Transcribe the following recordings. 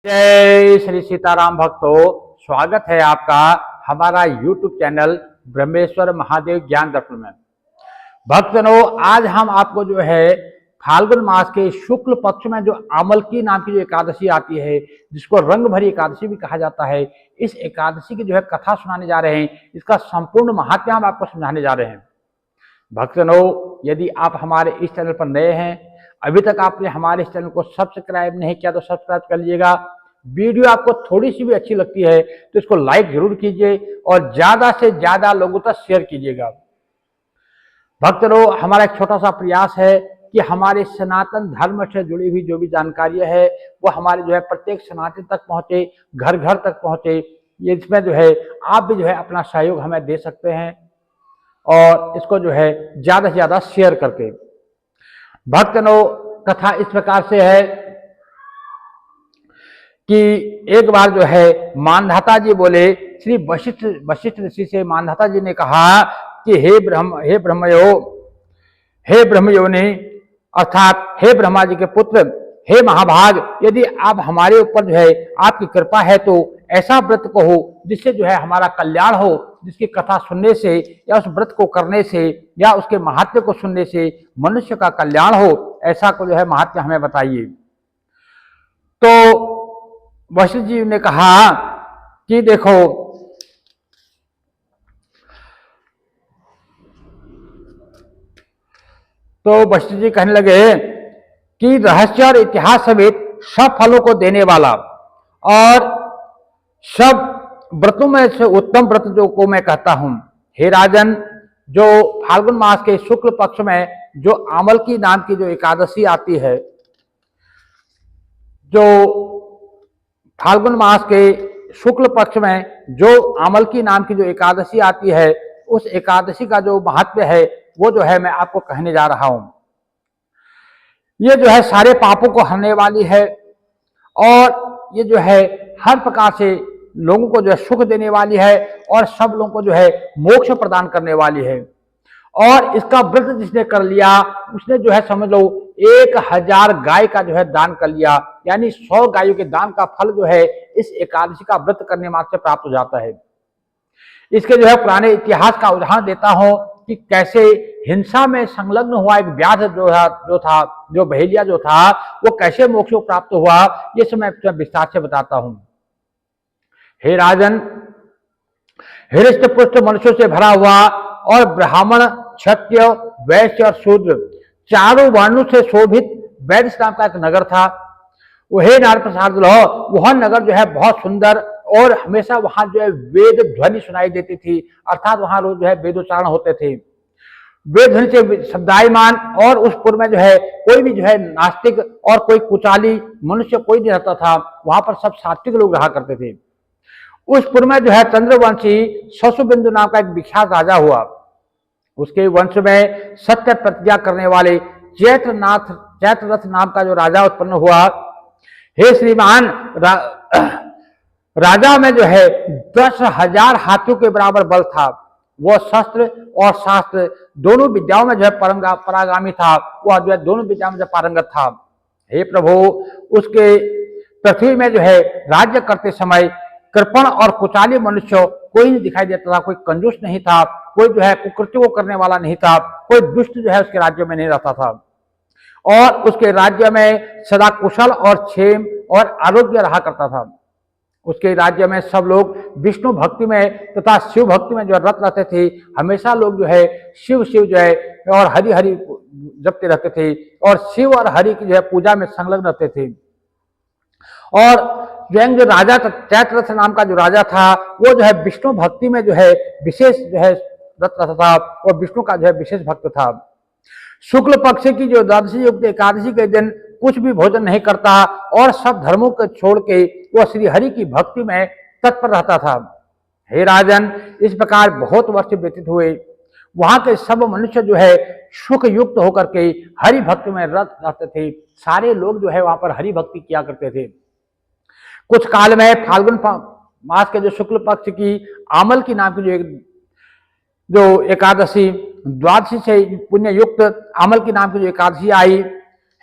जय श्री सीताराम भक्तों, स्वागत है आपका हमारा YouTube चैनल ब्रह्मेश्वर महादेव ज्ञान दर्पण में। भक्तजनों, आज हम आपको जो है फाल्गुन मास के शुक्ल पक्ष में जो आमलकी नाम की जो एकादशी आती है, जिसको रंग भरी एकादशी भी कहा जाता है, इस एकादशी की जो है कथा सुनाने जा रहे हैं। इसका संपूर्ण महात्म्य हम आपको समझाने जा रहे हैं। भक्तजनों, यदि आप हमारे इस चैनल पर नए हैं, अभी तक आपने हमारे इस चैनल को सब्सक्राइब नहीं किया तो सब्सक्राइब कर लीजिएगा। वीडियो आपको थोड़ी सी भी अच्छी लगती है तो इसको लाइक जरूर कीजिए और ज्यादा से ज्यादा लोगों तक शेयर कीजिएगा। भक्तों, हमारा एक छोटा सा प्रयास है कि हमारे सनातन धर्म से जुड़ी हुई जो भी जानकारी है वो हमारे जो है प्रत्येक सनातन तक पहुंचे, घर घर तक पहुंचे। ये इसमें जो है आप भी जो है अपना सहयोग हमें दे सकते हैं और इसको जो है ज्यादा से ज्यादा शेयर करके। भक्तों, कथा इस प्रकार से है कि एक बार जो है मानधाता जी बोले, श्री वशिष्ठ ऋषि से मानधाता जी ने कहा कि हे ब्रह्मयोनि अर्थात हे ब्रह्मा जी के पुत्र, हे महाभाग, यदि आप हमारे ऊपर जो है आपकी कृपा है तो ऐसा व्रत कहो जिससे जो है हमारा कल्याण हो, जिसकी कथा सुनने से या उस व्रत को करने से या उसके महात्म्य को सुनने से मनुष्य का कल्याण हो, ऐसा को जो है महात्म्य हमें बताइए। तो वशिष्ठ जी ने कहा कि देखो, तो वशिष्ठ जी कहने लगे कि रहस्य और इतिहास समेत सब फलों को देने वाला और सब व्रतों में से उत्तम व्रत जो को मैं कहता हूं, हे राजन, जो फाल्गुन मास के शुक्ल पक्ष में जो आमलकी नाम की जो एकादशी आती है, जो फाल्गुन मास के शुक्ल पक्ष में जो आमलकी नाम की जो एकादशी आती है, उस एकादशी का जो महात्म्य है वो जो है मैं आपको कहने जा रहा हूं। ये जो है सारे पापों को हरने वाली है और ये जो है हर प्रकार से लोगों को जो है सुख देने वाली है और सब लोगों को जो है मोक्ष प्रदान करने वाली है। और इसका व्रत जिसने कर लिया उसने जो है समझ लो 1000 गाय का जो है दान कर लिया, यानी 100 गायों के दान का फल जो है इस एकादशी का व्रत करने मात्र से प्राप्त हो जाता है। इसके जो है पुराने इतिहास का उदाहरण देता हूं कि कैसे हिंसा में संलग्न हुआ एक व्याध जो बहेलिया जो था वो कैसे मोक्ष को प्राप्त हुआ, ये सब मैं विस्तार से बताता हूं। हे राजन, हृष्ट पुष्ट मनुष्यों से भरा हुआ और ब्राह्मण, क्षत्रिय, वैश्य और शूद्र चारों वर्णों से शोभित वैद्य नाम का एक नगर था। वह नारद प्रसाद वह नगर जो है बहुत सुंदर और हमेशा वहां जो है वेद ध्वनि सुनाई देती थी, अर्थात वहां रोज जो है वेदोच्चारण होते थे, वेद ध्वनि से शब्दायमान। और उस पुर में जो है कोई भी जो है नास्तिक और कोई कुचाली मनुष्य कोई नहीं रहता था, वहां पर सब सात्विक लोग रहा करते थे। उस पुर में जो है चंद्रवंशी शशुबिंदु नाम का एक विख्यात राजा हुआ। उसके वंश में सत्य प्रतिज्ञा करने वाले चैत्ररथ नाम का जो राजा उत्पन्न हुआ। हे श्रीमान, राजा में जो है 10,000 हाथियों के बराबर बल था। वह शस्त्र और शास्त्र दोनों विद्याओं में जो है परागामी था, वह जो है दोनों विद्याओं में जो पारंगत था। हे प्रभु, उसके पृथ्वी में जो है राज्य करते समय कृपण और कुचाली मनुष्य कोई नहीं दिखाई देता था, कोई कंजूस नहीं था, कोई जो है कुकृत्यों को करने वाला नहीं था, कोई दुष्ट जो है उसके राज्य में नहीं रहता था और उसके राज्य में सदा कुशल और क्षेम और आरोग्य रहा करता था। उसके राज्य में सब लोग विष्णु भक्ति में तथा शिव भक्ति में जो रत रहते थे। हमेशा लोग जो है शिव जो है और हरि हरि जपते रहते थे और शिव और हरि की जो है पूजा में संलग्न रहते थे। और जो राजा चैत्ररथ नाम का जो राजा था वो जो है विष्णु भक्ति में जो है विशेष जो है रत रहता था और विष्णु का जो है विशेष भक्त था। शुक्ल पक्ष की जो द्वादशी युक्त एकादशी के दिन कुछ भी भोजन नहीं करता और सब धर्मों को छोड़ के वह श्री हरि की भक्ति में तत्पर रहता था। हे राजन, इस प्रकार बहुत वर्ष व्यतीत हुए। वहां के सब मनुष्य जो है सुख युक्त होकर के हरि भक्ति में रत रहते थे। सारे लोग जो है वहां पर हरि भक्ति किया करते थे। कुछ काल में फाल्गुन मास के जो शुक्ल पक्ष की आमल की नाम की जो एकादशी द्वादशी से पुण्य युक्त आमल की नाम की जो एकादशी आई।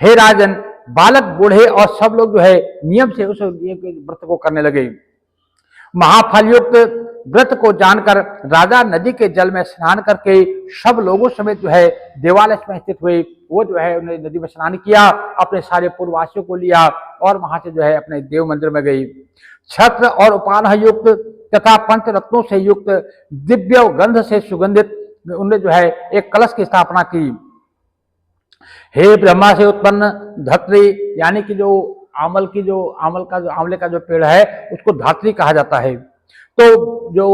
हे राजन, बालक बूढ़े और सब लोग जो है नियम से उस व्रत को करने लगे। महाफलयुक्त व्रत को जानकर राजा नदी के जल में स्नान करके सब लोगों समेत जो है देवालय में स्थित हुए। वो जो है उन्होंने नदी में स्नान किया, अपने सारे पूर्ववासियों को लिया और वहां से जो है अपने देव मंदिर में गई। छत्र और उपान युक्त तथा पंचरत्नों से युक्त दिव्य गंध से सुगंधित उन्होंने जो है एक कलश की स्थापना की। हे ब्रह्मा से उत्पन्न धत्री, यानी कि जो आंवले का जो पेड़ है उसको धात्री कहा जाता है। तो जो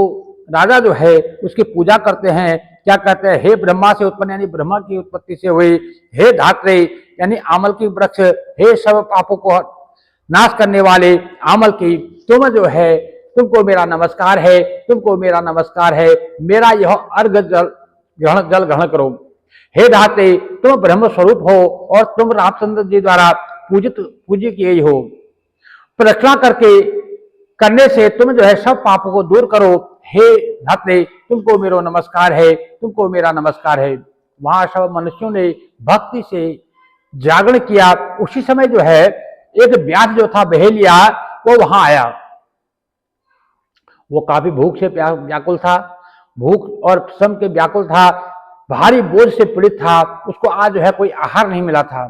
राजा जो है उसकी पूजा करते हैं, क्या कहते हैं, हे ब्रह्मा से उत्पन्न यानी ब्रह्मा की उत्पत्ति से हुई, हे धात्री यानी आमल की वृक्ष, हे सब पापों को नाश करने वाले आमल की, तुम जो है तुमको मेरा नमस्कार है, तुमको मेरा नमस्कार है, मेरा यह अर्घ जल ग्रहण करो। हे धात्री, तुम ब्रह्म स्वरूप हो और तुम रामचंद्र जी द्वारा पूज्य किए हो। प्रदक्षिणा करने से तुम जो है सब पापों को दूर करो। हे धात्री, तुमको मेरा नमस्कार है, तुमको मेरा नमस्कार है। वहां सब मनुष्यों ने भक्ति से जागरण किया। उसी समय जो है एक व्यास जो था बहेलिया, वो वहां आया। वो काफी भूख से व्याकुल था, भूख और श्रम के व्याकुल था, भारी बोझ से पीड़ित था। उसको आज जो है कोई आहार नहीं मिला था।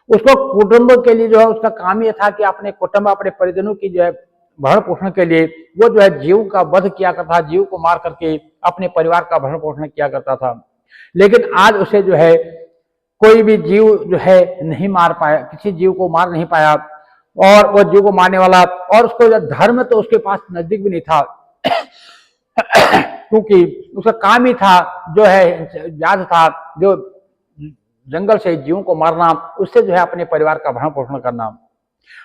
उसको कुटुंब के लिए जो है उसका काम यह था कि अपने कुटुंब अपने परिजनों की जो है भरण पोषण के लिए वो जो है जीव का वध किया करता, जीव को मार करके अपने परिवार का भरण पोषण किया करता था। लेकिन आज उसे जो है कोई भी जीव जो है नहीं मार पाया, किसी जीव को मार नहीं पाया। और वो जीव को मारने वाला और उसको धर्म तो उसके पास नजदीक भी नहीं था क्योंकि उसका काम ही था जो है व्याध था, जो जंगल से जीवों को मारना, उससे जो है अपने परिवार का भरण पोषण करना।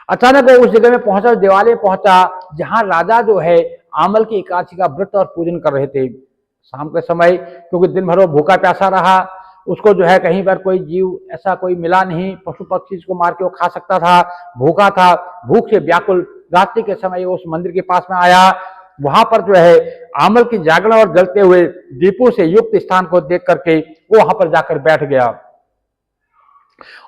अचानक वो उस जगह में पहुंचा, देवालय पहुंचा, जहां राजा जो है आमल की एकादशी का व्रत और पूजन कर रहे थे। शाम के समय, क्योंकि दिन भर वो भूखा प्यासा रहा, उसको जो है कहीं पर कोई जीव ऐसा कोई मिला नहीं, पशु पक्षी इसको मार के वो खा सकता था, भूखा था, भूख से व्याकुल। रात्रि के समय वो उस मंदिर के पास में आया। वहां पर जो है आमल की जागरण और जलते हुए दीपों से युक्त स्थान को देख करके वो वहां पर जाकर बैठ गया।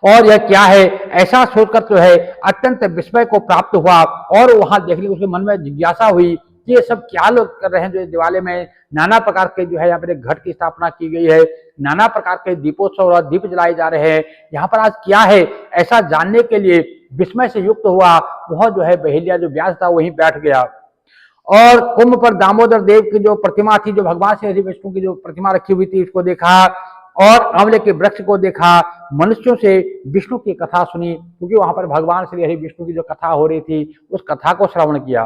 और यह क्या है ऐसा सोचकर जो है अत्यंत विस्मय को प्राप्त हुआ और वहां देखने उसके मन में जिज्ञासा हुई कि ये सब क्या लोग कर रहे हैं। जो दिवाले में नाना प्रकार के जो है यहाँ पर घट की स्थापना की गई है, नाना प्रकार के दीपोत्सव और दीप जलाए जा रहे हैं, यहाँ पर आज क्या है ऐसा जानने के लिए विस्मय से युक्त हुआ। वह जो है बहेलिया जो व्यास था वहीं बैठ गया। और कुंभ पर दामोदर देव की जो प्रतिमा थी, जो भगवान श्री हरि विष्णु की जो प्रतिमा रखी हुई थी, उसको देखा और आंवले के वृक्ष को देखा। मनुष्यों से विष्णु की कथा सुनी, क्योंकि वहां पर भगवान श्री हरि विष्णु की जो कथा हो रही थी उस कथा को श्रवण किया।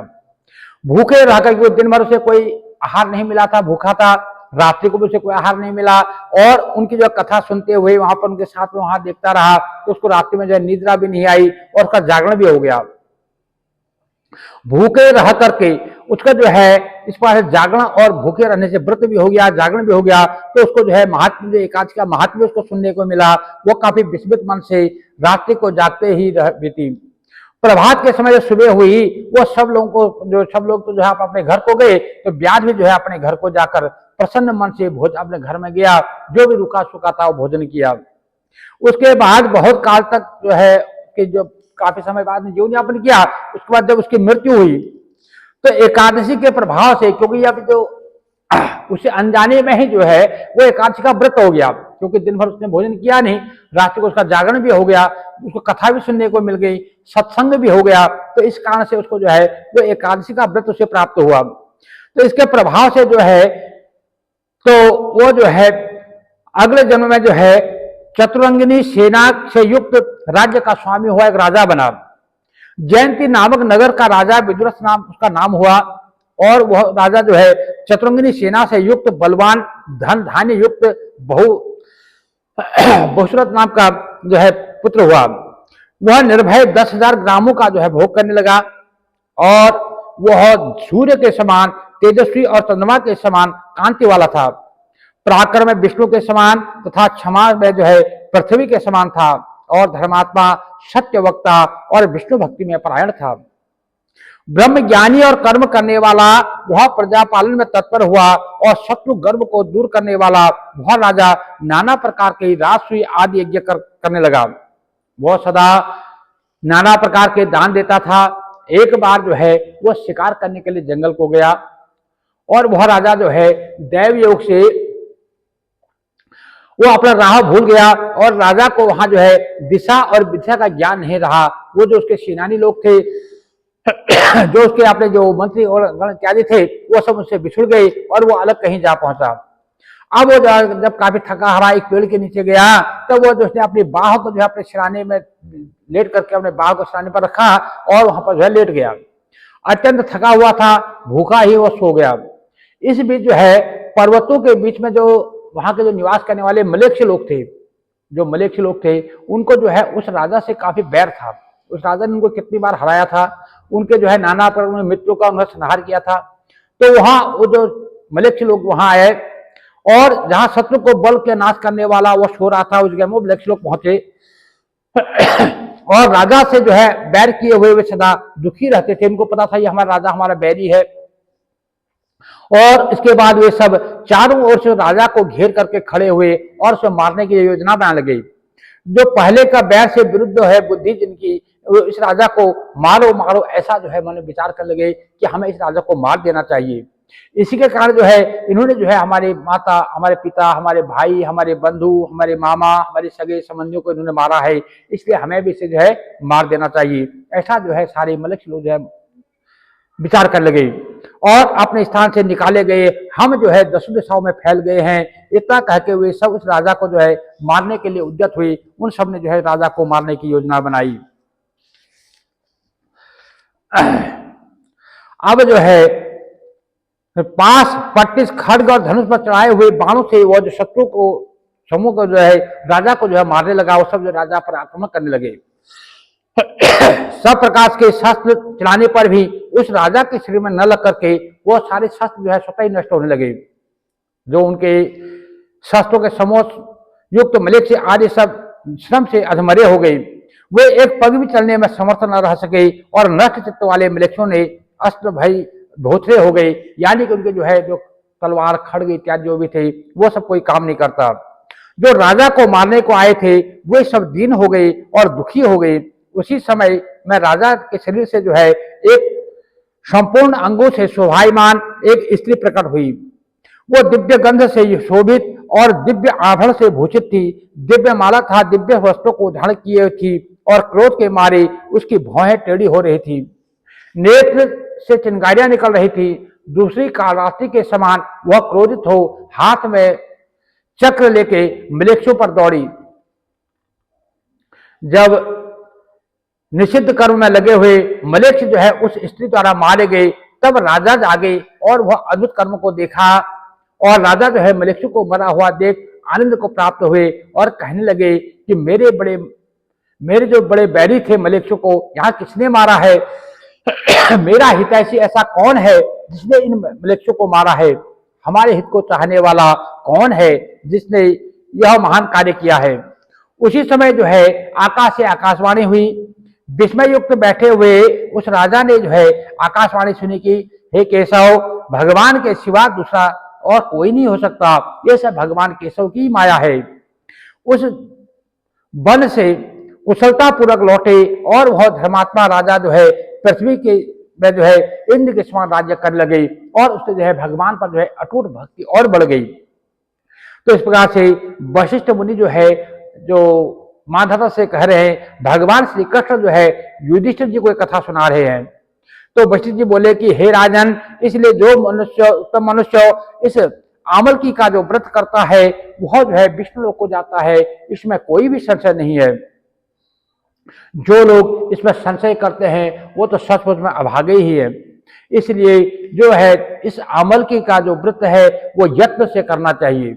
भूखे रहकर के दिन भर उसे कोई आहार नहीं मिला था, भूखा था, रात्रि को भी उसे कोई आहार नहीं मिला। और उनकी जो कथा सुनते हुए वहां पर उनके साथ में वहां देखता रहा, तो उसको रात्रि में जो निद्रा भी नहीं आई और उसका जागरण भी हो गया। भूखे रह करके उसका जो है इस पास जागरण और भूखे रहने से व्रत भी हो गया, जागरण भी हो गया। तो उसको जो है महात्म्य, जो एकादशी का महात्म्य उसको सुनने को मिला। वो काफी विस्मित मन से रात्रि को जागते ही बीती। प्रभात के समय जो सुबह हुई, वो सब लोग तो जो है अपने घर को गए। तो व्यास भी जो है अपने घर को जाकर प्रसन्न मन से अपने घर में गया, जो भी रुका सूखा था वो भोजन किया। उसके बाद बहुत काल तक जो है कि जो काफी समय बाद में जीवन यापन किया। उसके बाद जब उसकी मृत्यु हुई तो एकादशी के प्रभाव से, क्योंकि अब जो उसे अनजाने में ही जो है वो एकादशी का व्रत हो गया, क्योंकि दिन भर उसने भोजन किया नहीं, रात्रि को उसका जागरण भी हो गया, उसको कथा भी सुनने को मिल गई, सत्संग भी हो गया। तो इस कारण से उसको जो है वो एकादशी का व्रत उसे प्राप्त हुआ। तो इसके प्रभाव से जो है तो वो जो है अगले जन्म में जो है चतुरंगिनी सेना से युक्त राज्य का स्वामी हुआ, एक राजा बना। जयंती नामक नगर का राजा विदुरथ नाम उसका नाम हुआ। और वह राजा जो है चतुरंगिनी सेना से युक्त बलवान, धन धान्य युक्त बहुश्रुत नाम का जो है पुत्र हुआ। वह निर्भय 10,000 ग्रामों का जो है भोग करने लगा और वह सूर्य के समान तेजस्वी और चंद्रमा के समान कांति वाला था। पराक्रम में विष्णु के समान तथा क्षमा में जो है पृथ्वी के समान था और धर्मात्मा, सत्य वक्ता और विष्णु भक्ति में परायण था। ब्रह्म ज्ञानी और कर्म करने वाला वह प्रजा पालन में तत्पर हुआ और शत्रु गर्भ को दूर करने वाला वह राजा नाना प्रकार के राजसूय आदि यज्ञ करने लगा। वह सदा नाना प्रकार के दान देता था। एक बार जो है वो शिकार करने के लिए जंगल को गया और वह राजा जो है दैव योग से वो अपना राह भूल गया और राजा को वहां जो है दिशा और विद्या का ज्ञान नहीं रहा। वो जो उसके सेनानी लोग थे जो उसके अपने जो मंत्री और गण इत्यादि थे वो सब उससे बिछुड़ गए और वो अलग कहीं जा पहुंचा। अब वो जब काफी थका हारा एक पेड़ के नीचे गया तब वो जो उसने अपनी बाह को जो है अपने सिराने में लेट करके अपने बाह को सिराने पर रखा और वहां पर जो है लेट गया। अत्यंत थका हुआ था, भूखा ही वो सो गया। इस बीच जो है पर्वतों के बीच में जो वहां के जो निवास करने वाले मलेच्छ लोग थे, जो मलेच्छ लोग थे उनको जो है उस राजा से काफी बैर था। उस राजा ने उनको कितनी बार हराया था, उनके जो है नाना प्रकार मित्रों का उन्होंने संहार किया था। तो वहां वो जो मलेच्छ लोग वहां आए और जहां शत्रु को बल के नाश करने वाला वो सो रहा था, उस जगह में मलेच्छ लोग पहुंचे और राजा से जो है बैर किए हुए वे सदा दुखी रहते थे। उनको पता था ये हमारा राजा हमारा बैरी है। और इसके बाद वे सब चारों ओर से राजा को घेर करके खड़े हुए और उसे मारने की योजना बनाने लगे। जो पहले का बैर से विरुद्ध है बुद्धि जिनकी, इस राजा को मारो मारो ऐसा जो है मैंने विचार कर लगे कि हमें इस राजा को मार देना चाहिए। इसी के कारण जो है इन्होंने जो है हमारे माता, हमारे पिता, हमारे भाई, हमारे बंधु, हमारे मामा, हमारे सगे संबंधियों को इन्होंने मारा है, इसलिए हमें भी इसे जो है मार देना चाहिए। ऐसा जो है सारे मलेच्छ लोग जो है विचार कर लगे और अपने स्थान से निकाले गए। हम जो है दसों दिशाओं में फैल गए हैं, इतना कह के हुए सब उस राजा को जो है मारने के लिए उद्यत हुए। उन सब ने जो है राजा को मारने की योजना बनाई। अब जो है पास पट्टिस खड्ग और धनुष पर चढ़ाए हुए बाणों से वो जो शत्रु को समूह को जो है राजा को जो है मारने लगा। वो सब जो राजा पर आक्रमण करने लगे। सब प्रकार के शस्त्र चलाने पर भी उस राजा के शरीर में न लग करके वो सारे शस्त्र जो है स्वतः ही नष्ट होने लगे। जो उनके शस्त्रों के समूह युक्त मलेच्छ आदि सब श्रम से अधमरे हो गए। वे एक पग भी चलने में समर्थ न रह सके और नष्ट चित्त वाले मलेच्छों ने अस्त्र भय धोथरे हो गए। यानी कि उनके जो है जो तलवार खड़ग इत्यादि जो भी थे वो सब कोई काम नहीं करता। जो राजा को मारने को आए थे वे सब दीन हो गए और दुखी हो गए। उसी समय में राजा के शरीर से जो है एक संपूर्ण अंगों से शोभायमान एक स्त्री प्रकट हुई। वो दिव्य गंध से शोभित और दिव्य आभरण से भूषित थी। दिव्य माला था दिव्य वस्त्रों को धारण किए थी और क्रोध के मारे उसकी भौहें टेढ़ी हो रही थी, नेत्र से चिंगारियां निकल रही थी। दूसरी कालरात्रि के समान वह क्रोधित हो हाथ में चक्र लेके मलेच्छों पर दौड़ी। जब निषिद्ध कर्म में लगे हुए मलेच्छ जो है उस स्त्री द्वारा मारे गए तब राजा जागे और वह अद्भुत कर्म को देखा और राजा जो है मलेच्छ को मरा हुआ देख आनंद को प्राप्त हुए और कहने लगे कि मेरे जो बड़े बैरी थे मलेच्छों को यहाँ किसने मारा है? मेरा हितैषी ऐसा कौन है जिसने इन मलेच्छों को मारा है? हमारे हित को चाहने वाला कौन है जिसने यह महान कार्य किया है? उसी समय जो है आकाश से आकाशवाणी हुई। विस्मय युक्त बैठे हुए उस राजा ने जो है आकाशवाणी सुनी कि हे केशव, भगवान के सिवा दूसरा और कोई नहीं हो सकता। ये सब भगवान केशव की माया है। उस वन से कुशलता पूर्वक लौटे और वह धर्मात्मा राजा जो है पृथ्वी के में जो है इंद्र के समान राज्य करने लगे और उससे जो है भगवान पर जो है अटूट भक्ति और बढ़ गई। तो इस प्रकार से वशिष्ठ मुनि जो है जो माधव से कह रहे हैं, भगवान श्री कृष्ण जो है युधिष्ठिर जी को एक कथा सुना रहे हैं। तो वशिष्ठ जी बोले कि हे राजन, इसलिए जो मनुष्य उत्तम मनुष्य इस आमलकी का जो व्रत करता है वह जो है विष्णु लोक को जाता है, इसमें कोई भी संशय नहीं है। जो लोग इसमें संशय करते हैं वो तो सचमुच में अभागे ही है। इसलिए जो है इस आमलकी का जो व्रत है वो यत्न से करना चाहिए।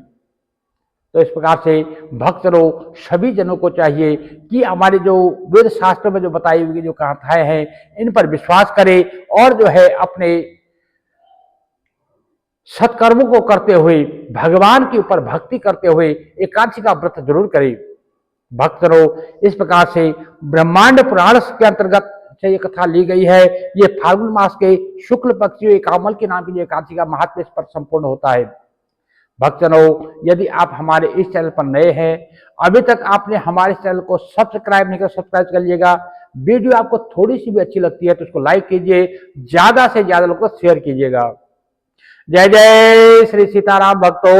तो इस प्रकार से भक्तों सभी जनों को चाहिए कि हमारे जो वेद शास्त्र में जो बताई हुई जो कथाएं हैं इन पर विश्वास करें और जो है अपने सत्कर्मों को करते हुए भगवान के ऊपर भक्ति करते हुए एकादशी का व्रत जरूर करें। भक्तों इस प्रकार से ब्रह्मांड पुराण के अंतर्गत से ये कथा ली गई है। ये फाल्गुन मास के शुक्ल पक्ष एकामल के नाम की जो एकादशी का महात्म्य इस पर संपूर्ण होता है। भक्तों यदि आप हमारे इस चैनल पर नए हैं, अभी तक आपने हमारे चैनल को सब्सक्राइब नहीं किया, सब्सक्राइब कर लीजिएगा। वीडियो आपको थोड़ी सी भी अच्छी लगती है तो उसको लाइक कीजिए, ज्यादा से ज्यादा लोग को शेयर कीजिएगा। जय जय श्री सीताराम भक्तों।